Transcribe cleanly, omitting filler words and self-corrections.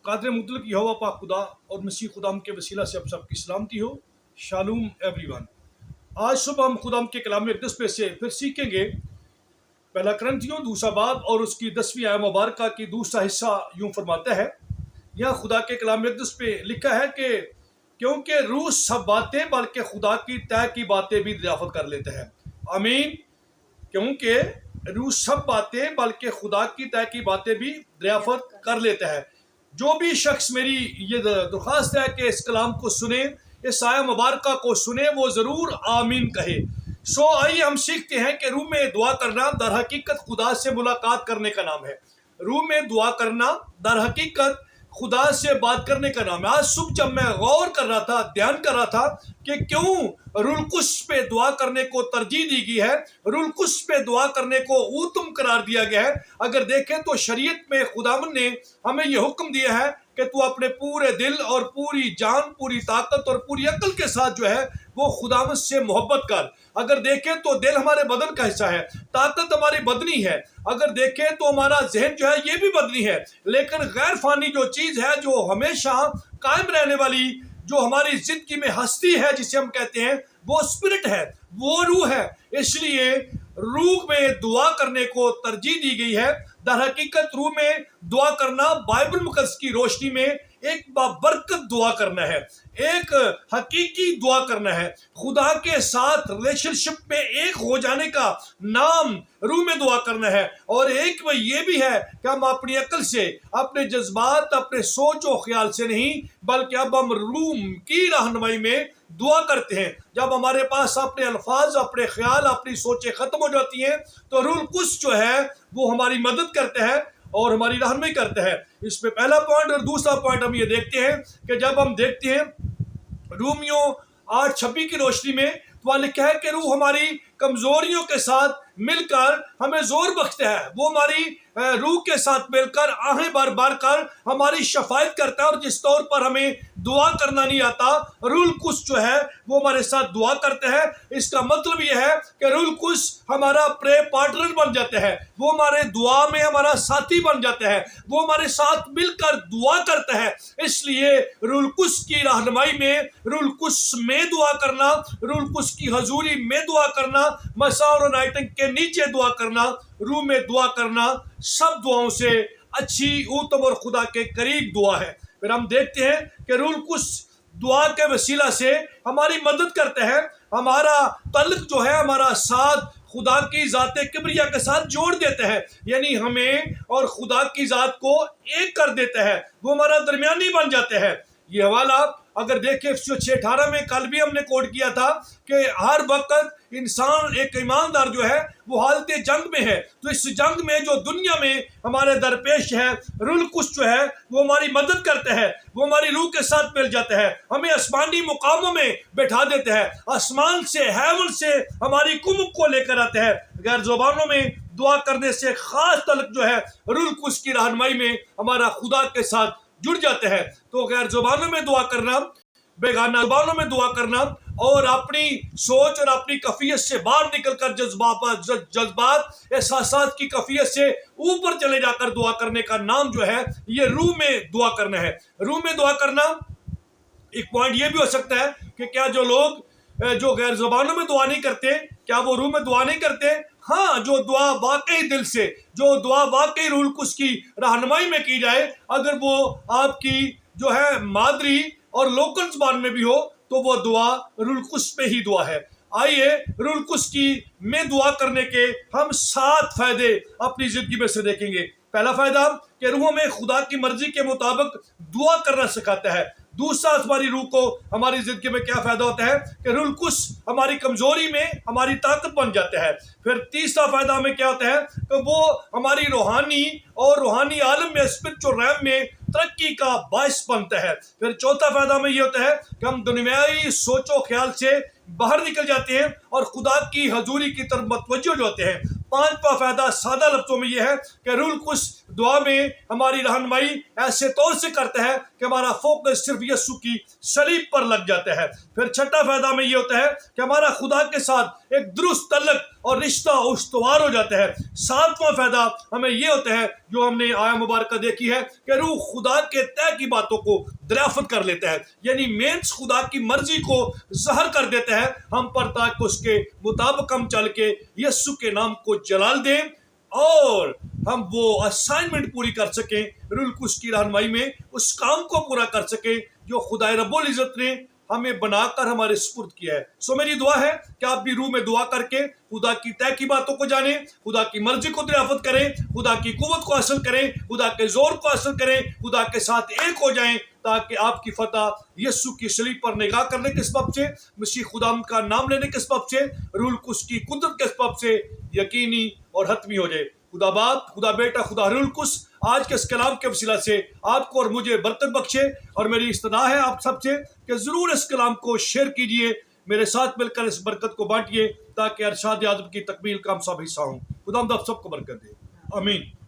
قادر مطلق یہوہ پاک خدا اور مسیح خدام کے وسیلہ سے اب سب کی سلامتی ہو۔ Shalom every one. آج صبح ہم خدام کے کلام اقدس پہ سے پھر سیکھیں گے پہلا کرنتھیوں دوسرا باب اور اس کی 10ویں آیہ مبارکہ کی دوسرا حصہ یوں فرماتا ہے۔ یہاں خدا کے کلام اقدس پہ لکھا ہے کہ کیونکہ روح سب باتیں بلکہ خدا کی طے کی باتیں بھی دریافت کر لیتا ہے۔ آمین۔ کیونکہ روح سب باتیں بلکہ خدا کی طے کی باتیں بھی دریافت کر لیتا ہے۔ جو بھی شخص میری یہ درخواست ہے کہ اس کلام کو سنے، اس آیہ مبارکہ کو سنے، وہ ضرور آمین کہے۔ آئیے ہم سیکھتے ہیں کہ روح میں دعا کرنا در حقیقت خدا سے ملاقات کرنے کا نام ہے۔ روح میں دعا کرنا در حقیقت خدا سے بات کرنے کا نام ہے۔ آج صبح جب میں غور کر رہا تھا، دھیان کر رہا تھا کہ کیوں روح القدس پہ دعا کرنے کو ترجیح دی گئی ہے، روح القدس پہ دعا کرنے کو اوتم قرار دیا گیا ہے، اگر دیکھیں تو شریعت میں خداوند نے ہمیں یہ حکم دیا ہے کہ تو اپنے پورے دل اور پوری جان، پوری طاقت اور پوری عقل کے ساتھ جو ہے وہ خداوند سے محبت کر۔ اگر دیکھیں تو دل ہمارے بدن کا حصہ ہے، طاقت ہماری بدنی ہے، اگر دیکھیں تو ہمارا ذہن جو ہے یہ بھی بدنی ہے، لیکن غیر فانی جو چیز ہے، جو ہمیشہ قائم رہنے والی، جو ہماری زندگی میں ہستی ہے، جسے ہم کہتے ہیں، وہ اسپرٹ ہے، وہ روح ہے۔ اس لیے روح میں دعا کرنے کو ترجیح دی گئی ہے۔ در حقیقت روح میں دعا کرنا بائبل مقدس کی روشنی میں ایک بابرکت دعا کرنا ہے، ایک حقیقی دعا کرنا ہے۔ خدا کے ساتھ ریلیشن شپ میں ایک ہو جانے کا نام روح میں دعا کرنا ہے، اور ایک وہ یہ بھی ہے کہ ہم اپنی عقل سے، اپنے جذبات، اپنے سوچ و خیال سے نہیں، بلکہ اب ہم روح کی رہنمائی میں دعا کرتے ہیں۔ جب ہمارے پاس اپنے الفاظ، اپنے خیال، اپنی سوچیں ختم ہو جاتی ہیں تو روح القدس جو ہے وہ ہماری مدد کرتا ہے اور ہماری رہنمائی کرتا ہے۔ اس میں پہلا پوائنٹ اور دوسرا پوائنٹ ہم یہ دیکھتے ہیں کہ جب ہم دیکھتے ہیں رومیو 8:26 کی روشنی میں تو وہاں لکھا ہے کہ روح ہماری کمزوریوں کے ساتھ مل کر ہمیں زور بخشتا ہے، وہ ہماری روح کے ساتھ مل کر آہیں بار بار کر ہماری شفاعت کرتا ہے، اور جس طور پر ہمیں دعا کرنا نہیں آتا، روح القدس جو ہے وہ ہمارے ساتھ دعا کرتا ہے۔ اس کا مطلب یہ ہے کہ روح القدس ہمارا پرے پارٹنر بن جاتا ہے، وہ ہمارے دعا میں ہمارا ساتھی بن جاتا ہے، وہ ہمارے ساتھ مل کر دعا کرتا ہے۔ اس لیے روح القدس کی رہنمائی میں، روح القدس میں دعا کرنا، روح القدس کی حضوری میں دعا کرنا، مساء اور نائٹنگ کے نیچے دعا کرنا، روح میں دعا کرنا سب دعاؤں سے اچھی، اوتم اور خدا کے قریب دعا ہے۔ پھر ہم دیکھتے ہیں کہ روح القدس دعا کے وسیلہ سے ہماری مدد کرتا ہے، ہمارا تعلق جو ہے، ہمارا ساتھ خدا کی ذات کبریا کے ساتھ جوڑ دیتا ہے، یعنی ہمیں اور خدا کی ذات کو ایک کر دیتا ہے، وہ ہمارا درمیانی بن جاتا ہے۔ یہ حوالہ اگر دیکھیں 6:18 میں کل بھی ہم نے کوٹ کیا تھا کہ ہر وقت انسان، ایک ایماندار جو ہے وہ حالت جنگ میں ہے، تو اس جنگ میں جو دنیا میں ہمارے درپیش ہے، روح القدس جو ہے وہ ہماری مدد کرتا ہے، وہ ہماری روح کے ساتھ مل جاتا ہے، ہمیں آسمانی مقاموں میں بیٹھا دیتا ہے، آسمان سے، ہیون سے ہماری کمک کو لے کر آتا ہے۔ غیر زبانوں میں دعا کرنے سے خاص تعلق جو ہے روح القدس کی رہنمائی میں ہمارا خدا کے ساتھ جڑ جاتا ہے۔ تو غیر زبانوں میں دعا کرنا، بیگانہ زبانوں میں دعا کرنا، اور اپنی سوچ اور اپنی کیفیت سے باہر نکل کر جذبات، احساسات کی کیفیت سے اوپر چلے جا کر دعا کرنے کا نام جو ہے یہ روح میں دعا کرنا ہے۔ روح میں دعا کرنا ایک پوائنٹ یہ بھی ہو سکتا ہے کہ کیا جو لوگ جو غیر زبانوں میں دعا نہیں کرتے، کیا وہ روح میں دعا نہیں کرتے؟ ہاں، جو دعا واقعی دل سے، جو دعا واقعی روح القدس کی رہنمائی میں کی جائے، اگر وہ آپ کی جو ہے مادری اور لوکل زبان میں بھی ہو تو وہ دعا روح القدس پہ ہی دعا ہے۔ آئیے روح القدس کی میں دعا کرنے کے ہم 7 فائدے اپنی زندگی میں سے دیکھیں گے۔ پہلا فائدہ کہ روح میں خدا کی مرضی کے مطابق دعا کرنا سکھاتا ہے۔ دوسرا، ہماری روح کو ہماری زندگی میں کیا فائدہ ہوتا ہے کہ روح القدس ہماری کمزوری میں ہماری طاقت بن جاتا ہے۔ پھر تیسرا فائدہ ہمیں کیا ہوتا ہے کہ وہ ہماری روحانی اور روحانی عالم میں، اسپرچل ریلم میں ترقی کا باعث بنتا ہے۔ پھر چوتھا فائدہ ہمیں یہ ہوتا ہے کہ ہم دنیاوی سوچ و خیال سے باہر نکل جاتے ہیں اور خدا کی حضوری کی طرف متوجہ جو ہوتے ہیں۔ پانچواں فائدہ سادہ لفظوں میں یہ ہے کہ روح القدس دعا میں ہماری رہنمائی ایسے طور سے کرتا ہے کہ ہمارا فوکس صرف یسوع کی صلیب پر لگ جاتا ہے۔ پھر چھٹا فائدہ ہمیں یہ ہوتا ہے کہ ہمارا خدا کے ساتھ ایک درست تعلق اور رشتہ استوار ہو جاتا ہے۔ ساتواں فائدہ ہمیں یہ ہوتا ہے جو ہم نے آیا مبارکہ دیکھی ہے کہ روح خدا کے طے کی باتوں کو دریافت کر لیتا ہے، یعنی مینس خدا کی مرضی کو ظاہر کر دیتا ہے ہم پر، تاکہ اس کے مطابق ہم چل کے یسوع کے نام کو جلال دیں اور ہم وہ اسائنمنٹ پوری کر سکیں، روح القدس کی رہنمائی میں اس کام کو پورا کر سکیں جو خدا رب العزت نے ہمیں بنا کر ہمارے سپرد کیا ہے۔ میری دعا ہے کہ آپ بھی روح میں دعا کر کے خدا کی طے کی باتوں کو جانیں، خدا کی مرضی کو دریافت کریں، خدا کی قوت کو حاصل کریں، خدا کے زور کو حاصل کریں، خدا کے ساتھ ایک ہو جائیں، تاکہ آپ کی فتح یسوع کی صلیب پر نگاہ کرنے کے سبب سے، مسیح خدا کا نام لینے کے سبب سے، روح القدس کی قدرت کے سبب سے یقینی اور حتمی ہو جائے۔ خدا باپ، خدا بیٹا، خدا روح القدس آج کے اس کلام کے وسیلہ سے آپ کو اور مجھے برکت بخشے، اور میری استدعا ہے آپ سب سے کہ ضرور اس کلام کو شیئر کیجئے، میرے ساتھ مل کر اس برکت کو بانٹیے، تاکہ ارشاد اعظم کی تکمیل کا ہم سب حصہ ہوں۔ خدا ہم سب کو برکت دے، آمین۔